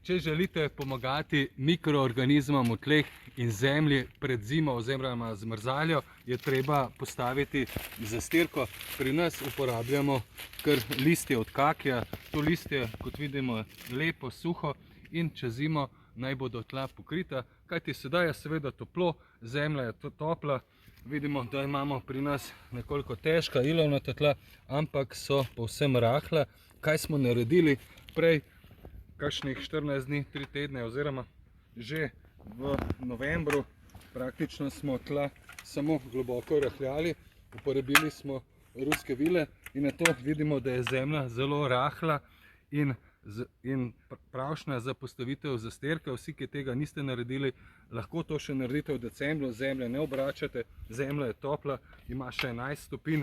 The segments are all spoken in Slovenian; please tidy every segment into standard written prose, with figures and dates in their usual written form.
Če želite pomagati mikroorganizmom v tleh in zemlji pred zimo oziroma zmrzaljo, je treba postaviti zastirko. Pri nas uporabljamo kar listje od kakija. To listje, kot vidimo, je lepo suho in čez zimo naj bodo tla pokrita, kajti sedaj je seveda toplo, zemlja je topla. Vidimo, da imamo pri nas nekoliko težka ilovnata tla, ampak so povsem rahla. Kaj smo naredili prej? Kakšnih 14 dni, 3 tedne oziroma že v novembru praktično smo tla samo globoko rahljali, uporabili smo ruske vile in na to vidimo, da je zemlja zelo rahla in pravšnja za postavitev zastirke. Vsi, ki tega niste naredili, lahko to še naredite v decembru. Zemlje ne obračate, zemlja je topla, ima še 11 stopinj,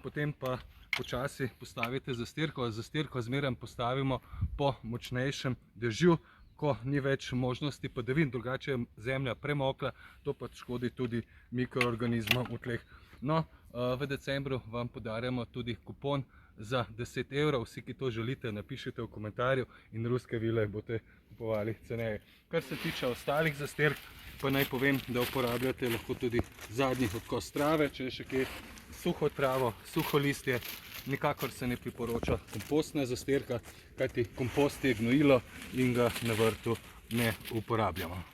potem pa počasi postavite zastirko. Zastirko zmeraj postavimo po močnejšem dežju, ko ni več možnosti padavin, drugače je zemlja premokla, to pa škodi tudi mikroorganizmom v tleh. No, v decembru vam podarjamo tudi kupon za 10 evrov. Vsi, ki to želite, napišite v komentarju in ruske vile boste kupovali ceneje. Kar se tiče ostalih zastirk, pa naj povem, da uporabljate lahko tudi zadnji odkos trave, če je še kje suho travo, suho listje. Nikakor se ne priporoča kompostna zastirka, kajti kompost je gnojilo in ga na vrtu ne uporabljamo.